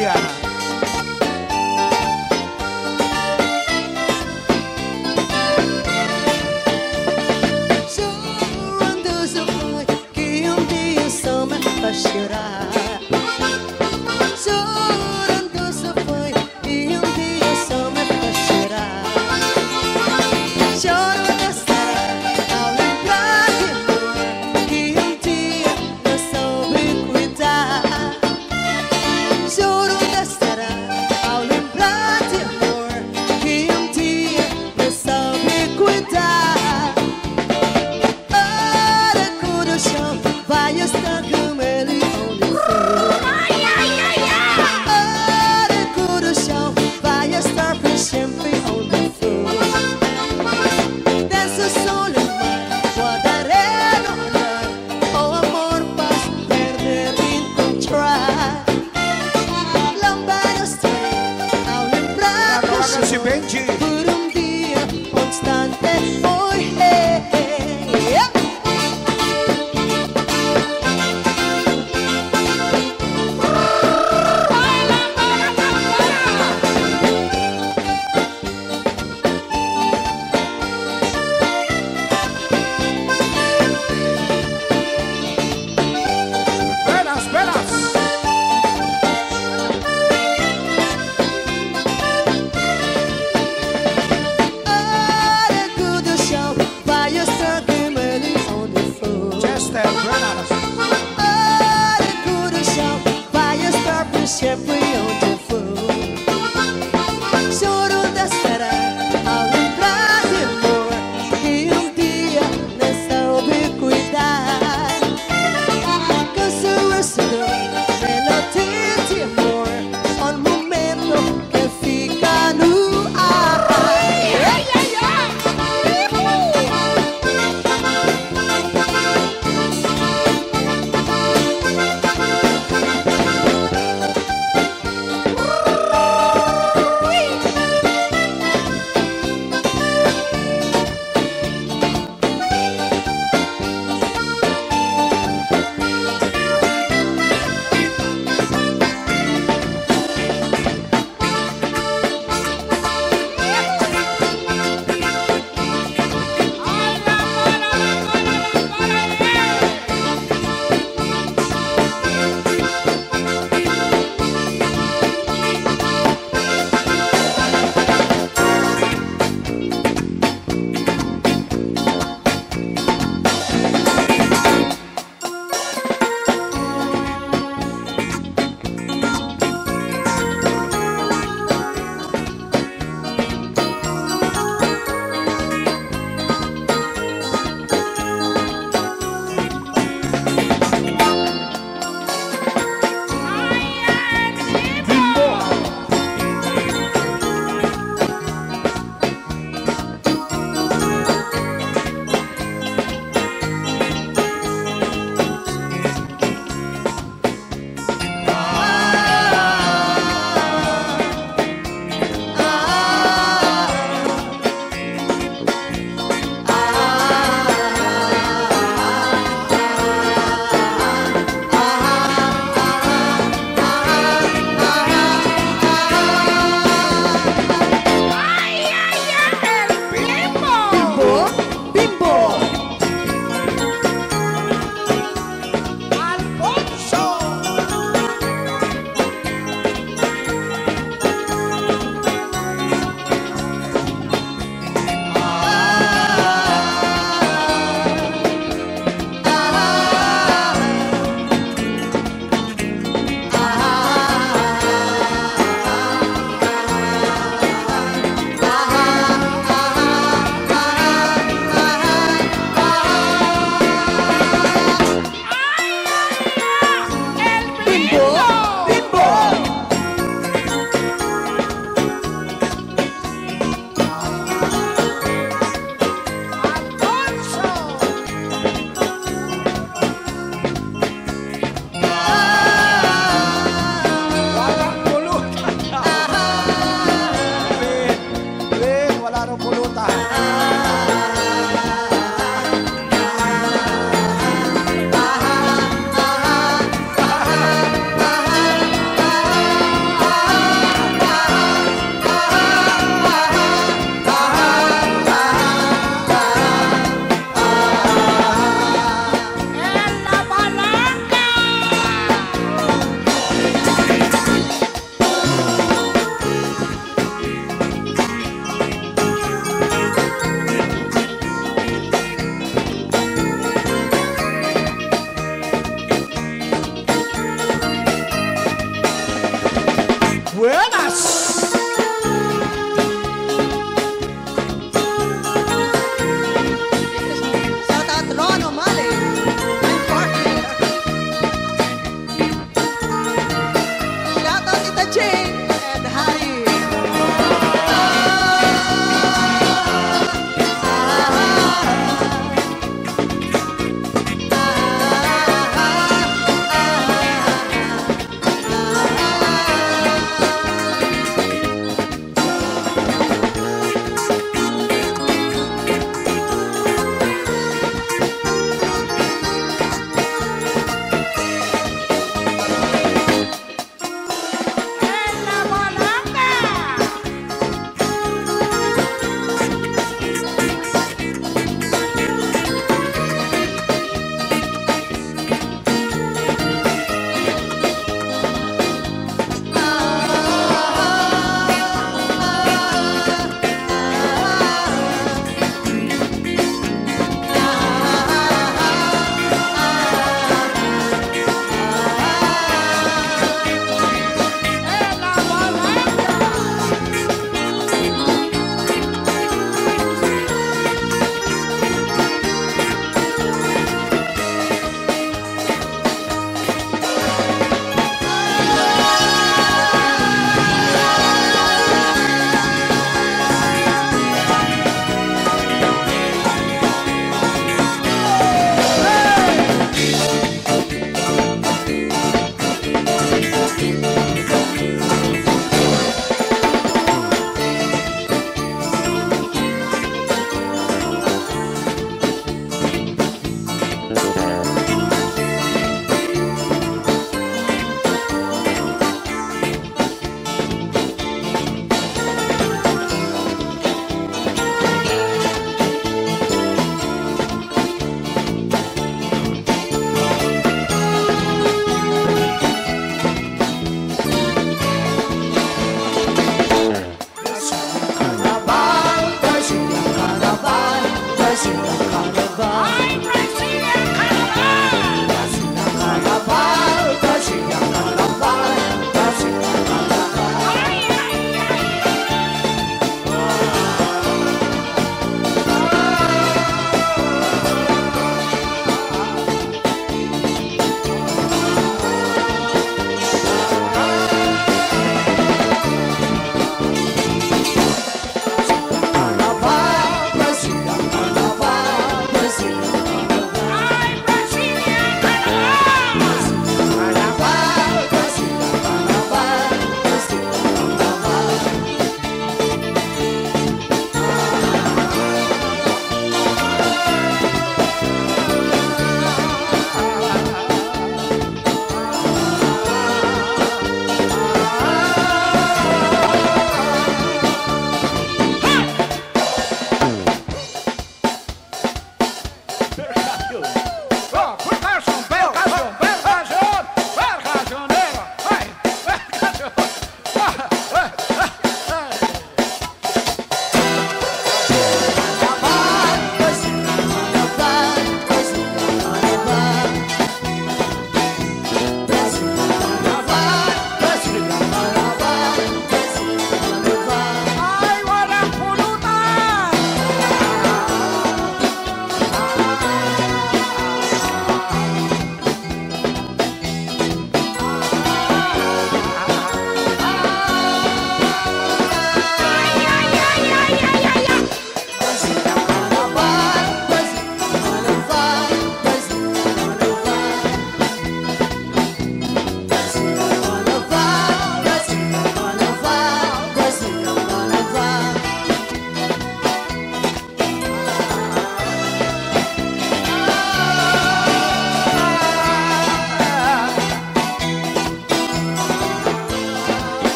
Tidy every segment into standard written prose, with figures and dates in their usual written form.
dia. Chorando só foi que dia só me faz chorar. Chorando só foi que dia só me faz chorar. Choro de estar ao lembrar de amor que dia não soube cuidar. Choro de estar ao lembrar de amor que dia não soube cuidar. Vai estar com ele onde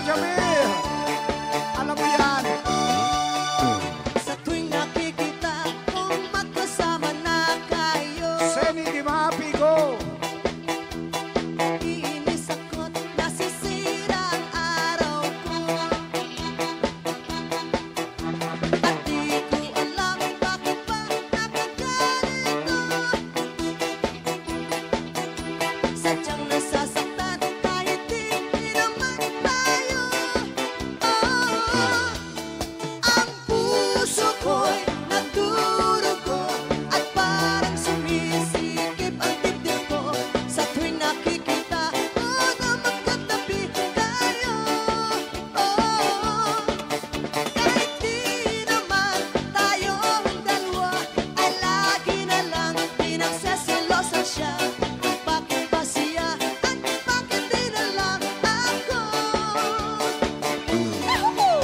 Jamil. Alam mo yan. Sa tuwing nakikita kong magkasama na kayo, Seni Di Mapigo. iinis ako't nasisira ang araw ko. At di ko alam bakit ba nakaganito. Sadyang nasasaktan kahit di naman tayo. Ang puso ko'y nagdurugo at parang sumisikip ang dibdib ko sa tuwing nakikita ko na magkatabi tayo. Kahit di naman tayong dalawa ay lagi na lang pinagseselosan siya. Bakit ba siya at bakit di na lang ako? Yahoo!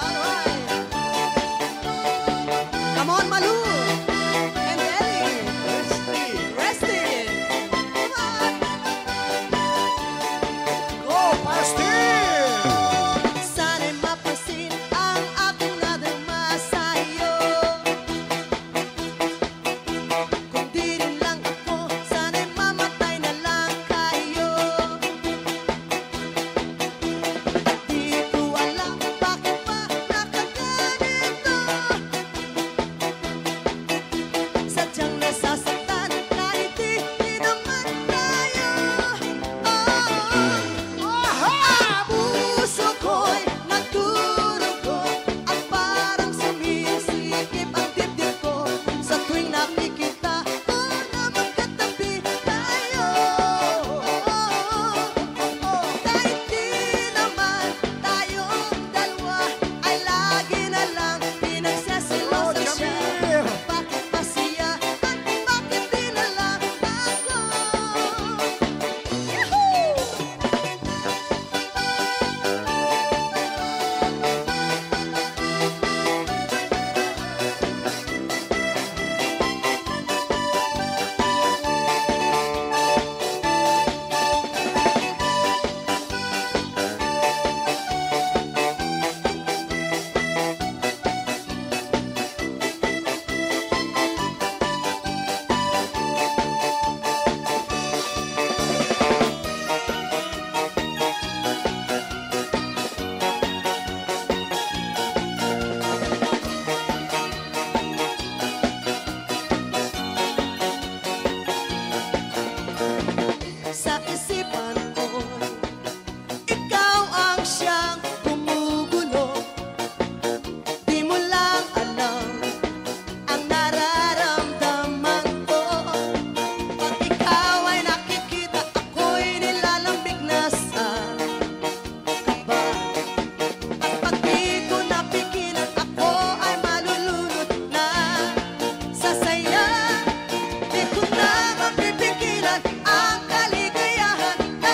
Alright. Come on, Malu and Ellie. Resty. Come on. Go, Pastil. Sana'y mapasin ang aking nadarama sa'yo. Kung di rin lang ako, sana'y mamatay na lang kayo. At di ko alam bakit ba nakaganito. Sadyang nasasaktan kahit di naman tayo. Puso ko'y nagdurugo at parang sumisikip ang dibdib ko sa tuwing nakikita ko na magkatabi tayo. Kahit di naman tayong dalawa ay lagi na lang pinagseselosan siya. Jamil. Bakit ba siya at bakit di na lang ako? Yahoo! Sa isipan ko'y ikaw ang siyang gumugulo. Di mo lang alam ang nararamdaman ko. Pag ikaw ay nakikita, ako'y nilalambig na sa kaba. At pag di ko napigilan, ako ay malulunod na sa saya. Di ko na mapipigilan ang kaligayahan na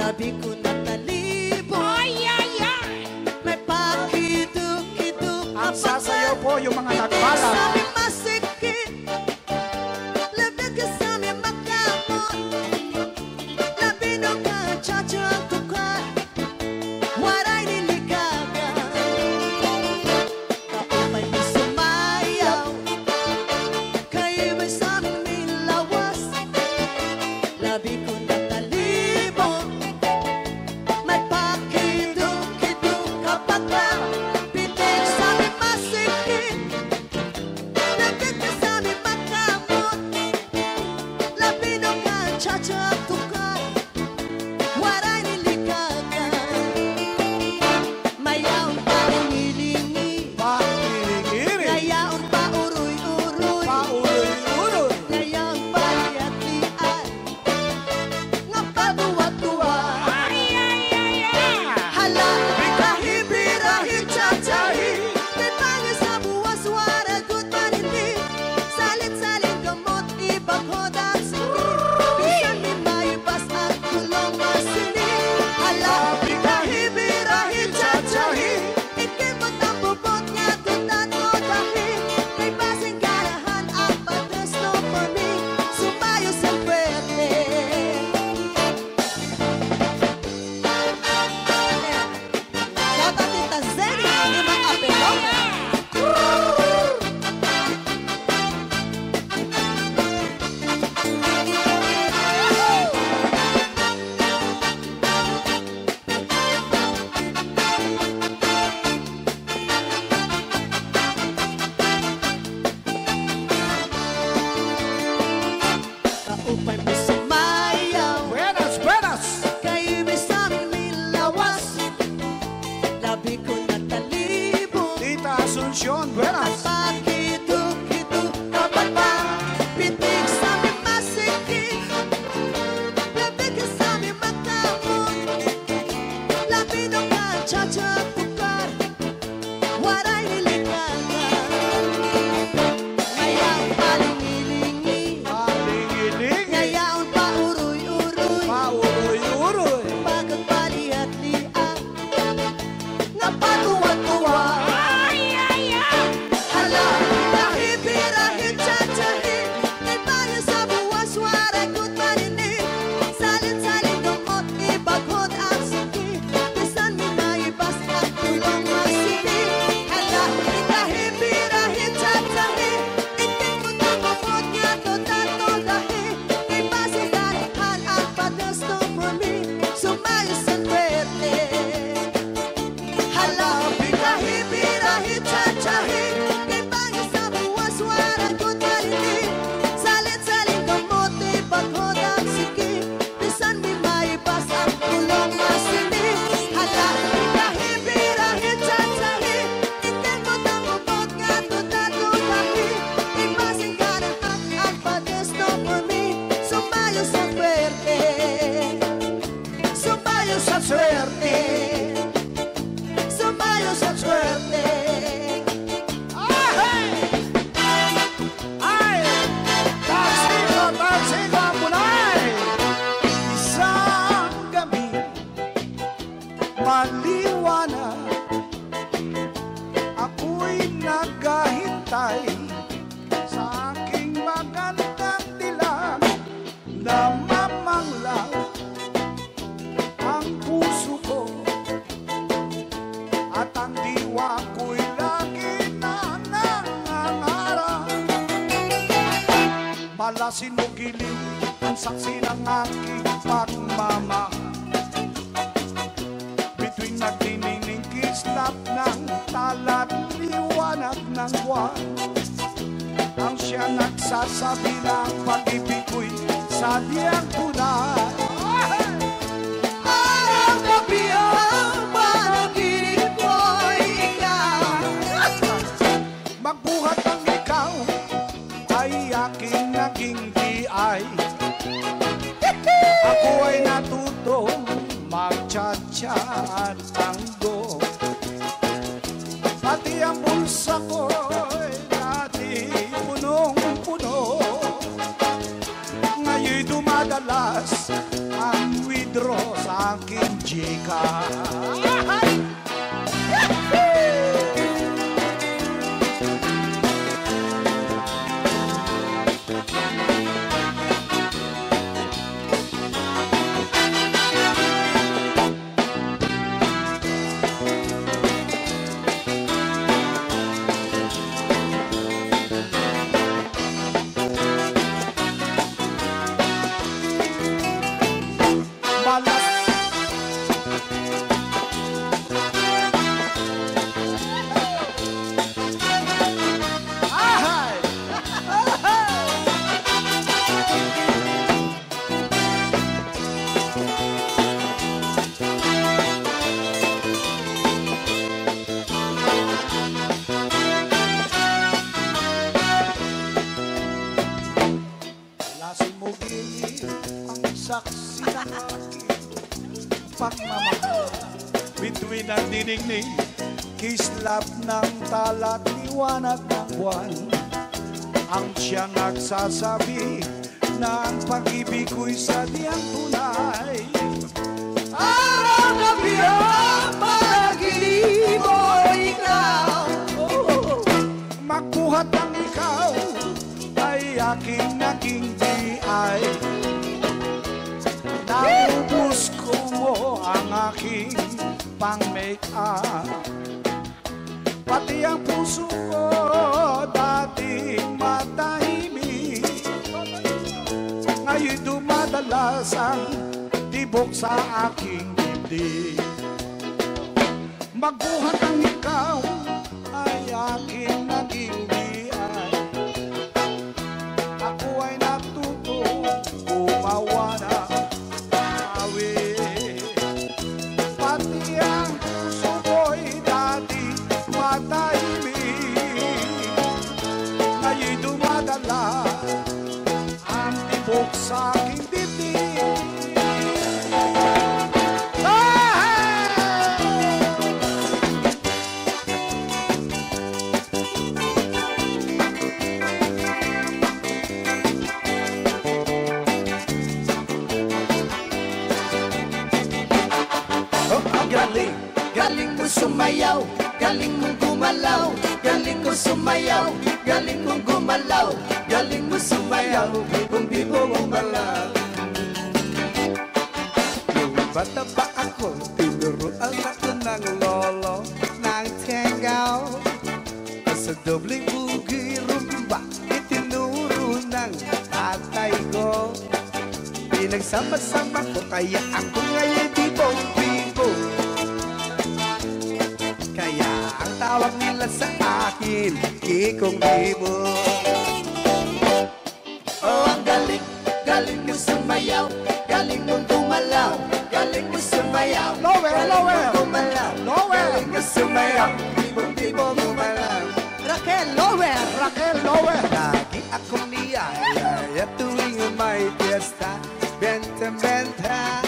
labi ko na talibong. Ay, ay, ay. May pakiduk-iduk Ang sasayaw po yung mga nagbalag. Sabi masikip, labi ka sa mi makamot. Labi no ka, chacha tukar, waray niligaga. Kaupay mo sumayaw, kayo may sa aming nilawas. Labi ko na talibong, may pakiduk-iduk kapag ka pitik sa mi masikip. Labi ka sa mi makamot, labi no ka, chacha tukar, waray niligaga. Mayaon pa lingilingi, Pakiligiri. ngayaon pa uroy-uroy, Pauloy-uloy. ngayaon pa liat-liat, nga patuwa-tuwa. Ay, ay, ay, ay. Hala, birahi-birahi, chachahi, may pangis sa buwas, waragot manindi, salit-salit gamot, ibaghod ang sikip, bisan may maibas at kulong masini. Hala, birahi-birahi, chachahi, ikimot ang bubot nga tutat ko dahi, may basing ganahan ang patres no for me, sumayo sa pwede. Shout out Tita Zeni, ni mga apelong. Kaupay mo sumayaw, Buenas, buenas. kayo may sa aming nilawas. Labi ko na talibong, Tita Asuncion, buenas. pakiduk-iduk kapag pa pitik sa aming masikip. Labi ka sa aming makamot, labi no ka, chacha tukar, waray niligaga. Ngayaon pa lingilingi, Palingilingi. ngayaon pa uroy-uroy, Pauloy-uloy. pagod paliat-liat, nga patuwa-tuwa. Ay, ay, ay. Hala, birahi-birahi, chachahi, may payo sa buwas, waragot manini, salit-salit gamot, ibaghod ang sakit, bisan may maibas at kulong masini. Hala, birahi-birahi, chachahi, ikimot ang bubot nga tutat-tutahi, may basing ganahan ang patres no for me, sumayo sa swerte. Hala, birahi-birahi, chachahi, may bangis sa buwas, waragot manini, salit-salit gamot, ibaghod ang sikip, bisan may maibas ang kulong masini. Hala, birahi-birahi, chachahi, ikimot ang bubot nga tutat-tutahi, may basing ganahan ang patres no for me, sumayo sa swerte. Sumayo sa swerte. Sumayo sa swerte. Ay! Taksigo, taksigo ang bunay! Isang gabi, maliwanag, ako'y naghahintay sa aking magandang dilag na mamanglang ang puso ko at ang diwa ko'y lagi na nangangarap. Malasin mo giliw ang saksi ng aking pagmamahal. Bituin nagniningning kislap ng talat liwanag ng buwan. Ang siya nagsasabi ng pag-ibig ko'y sadyang tunay. Araw-gabi ang panaginip ko'y ikaw. Magbuhat ang ikaw ay aking naging di-ay. Ako ay natuto mag-cha-cha at tango. Pati ang bulsa ko'y dati punong-puno. Ngayon'y dumadalas ang withdraw sa aking chika. Saksi ng aking pagmamahal. Bituin ang dinignig, kislap ng talat, liwanag ng buwan. Ang siyang nagsasabi na ang pag-ibig ko'y sadyang tunay. Araw-gabi ang panaginip mo, ikaw. Magbuhat ang ikaw ay aking naging di-ay. Naubos ko mo ang aking pang-make-up. Pati ang puso ko dating matahimik. Ngayon dumadalas ang tibok sa aking dibdib. Magbuhat ang ikaw ay aking naging di-ay. Ako ay natuto umawa na. Pati ang puso ko'y dati matahimik. Ngayon dumadala ang tibok sa aking dibdib. Galing, galing mo sumayaw, galing mong gumalaw, galing ko sumayaw, galing mong gumalaw, galing mo sumayaw, bibong-bibong gumalaw. Nung bata pa ako, tinuruan ako ng lolo ng tengaw. Sa dobleng bugi rumba, itinuro ng tatay ko. Pinagsama-sama ko, kaya ako ngayon bibong-bibong. Kaya ang tawag nila sa akin, Kikong Bibo. Oh, ang galing, galing mo sumayaw, galing mong gumalaw, galing mo sumayaw, galing mong gumalaw, galing mo sumayaw, bibong-bibo gumalaw. Raquel Lower, Raquel Lower. Lagi akong niyaya tuwing may fiesta, benta-benta.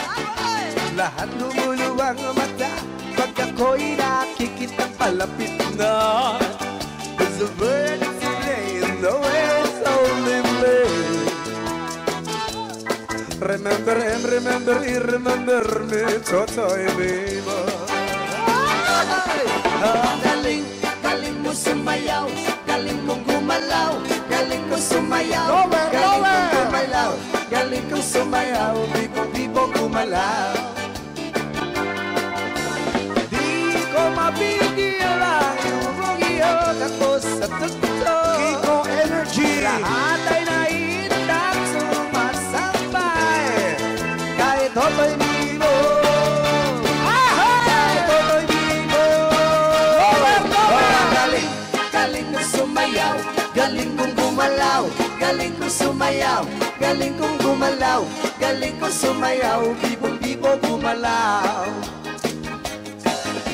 Lahat lumuluwang mata pag ako'y nakikitang palapit na. There's a bird today, nowhere's only me. Remember him, remember he, remember me, Totoy Bibo. Galing, galing mo sumayaw, galing mong gumalaw, galing ko sumayaw, galing mong gumalaw, galing ko sumayaw, bibo-bibo gumalaw. Mabigil ang iyong iyot ako sa tugto. Kiko Energy. Lahat ay naitang sumasambay. Kahit Totoy Bibo, kahit Totoy Bibo. Galing, galing mo sumayaw, galing kong gumalaw, galing kong sumayaw, galing kong gumalaw, galing kong sumayaw, bibong-bibo gumalaw.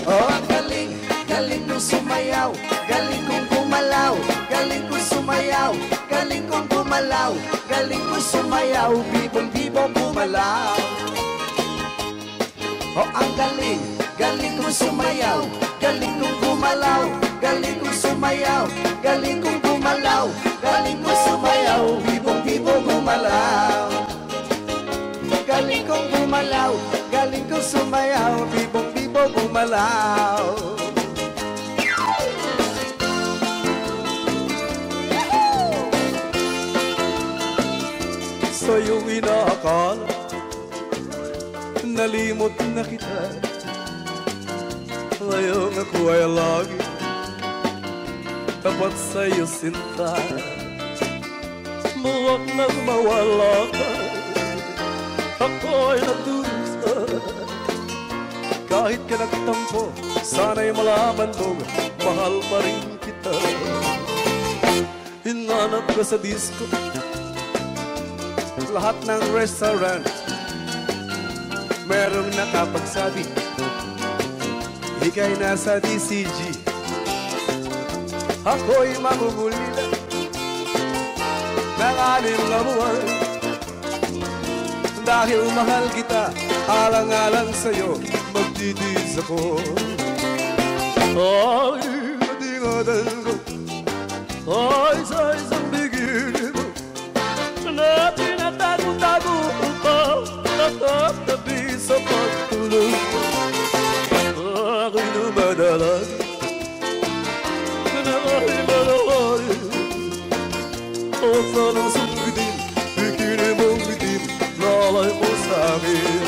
Oh, ang galing, galing kong sumayaw, galing kong gumalaw, galing kong sumayaw, galing kong gumalaw, galing kong sumayaw, bibong-bibo gumalaw. Oh, ang galing, galing kong sumayaw, galing kong gumalaw, galing kong sumayaw, galing kong gumalaw, galing kong sumayaw, bibong-bibo gumalaw. Galing kong gumalaw, galing ko sumayaw, bibong-bibo gumalaw. Sa'yo inaakala, nalimot na kita. Ngayong ako ay lagi tapat sa'yo sinta. Huwag nang mawala ka, ako'y nagdurusa. Kahit ka nagtampo, sana'y malaman mo, mahal pa rin kita. Hinanap ka sa disco, lahat ng restaurant, merong nakapagsabi, ika'y nasa DCG. Ako'y mamumulila ng 6 na buwan. Dahil mahal kita, alang-alang sa'yo, magtitiis ako. Ay, madingatan ko, ay sa isang bikini mo, na tinatago-tago ko, nakatabi sa pagtulog mo. Ako'y lumadalag, na ako'y malawarin. Huwag sanang sungkitin, bikini mong itim, lalay mo sa akin.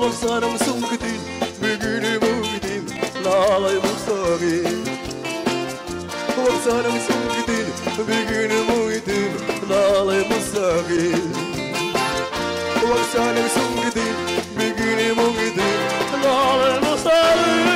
Huwag sanang sungkitin, bikini mong itim, lalay mo sa akin. Huwag sanang sungkitin, bikini mong itim, lalay mo sa akin. Huwag sanang sungkitin, bikini mong itim, lalay mo sa akin.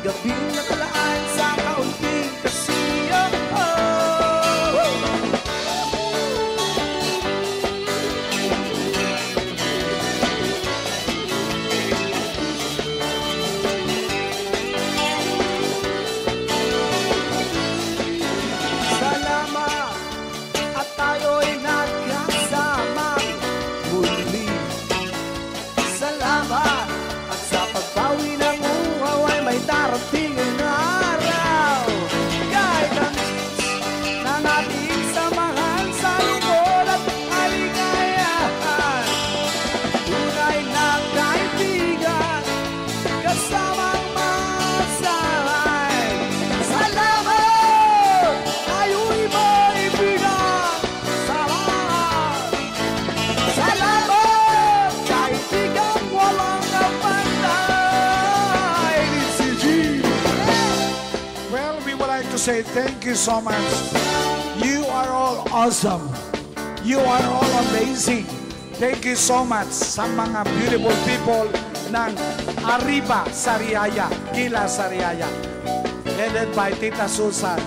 Gabing nakalaan sa kaunting kasiyo. Salamat at tayo'y nagkasama muli. Salamat at sa pagbawi ng uhaw ay may darating na araw. Kahit ang ng ating samahan sa lungkot at aligayahan, tunay na kaibigan, kasamang masahay. Salamat! Tayo'y maibigan. Salamat! Salamat! Kaibigan walang kapantay. Well, we would like to say thank you so much. You are all awesome. You are all amazing. Thank you so much sa mga beautiful people ng Arriba Sariaya, Kila Sariaya. headed by Tita Susan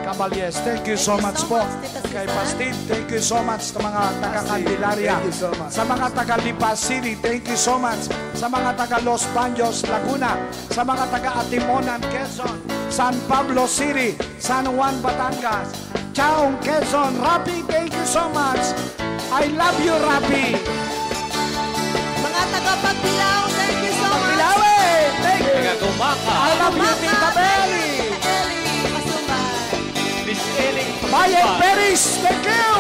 Caballes. Thank you so much po. Tita Kay Susan. Pastin, thank you so much sa mga taga Candelaria. Thank you so much. Sa mga taga Lipa City, thank you so much. Sa mga taga Los Baños, Laguna. Sa mga taga Atimonan, Quezon. San Pablo City, San Juan, Batangas. Chaong, Quezon. Rapi, thank you so much. I love you, Rapi. Mga taga-Pagbilao, thank you so much. Pilawe, thank you. Taga-Gumaka. I love you, Tita Belly. Eli Pasumay. Miss Eling Bayek Tumpa. Peris, thank you.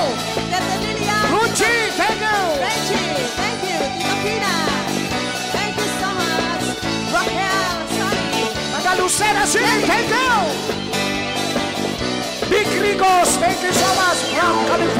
Tete Lilian. Ruchi, thank you. Reggie, thank you. Tito Pina, thank you so much. Raquel, Sonny. Taga Lucena City, thank you. Big Ricos, thank you so much from California.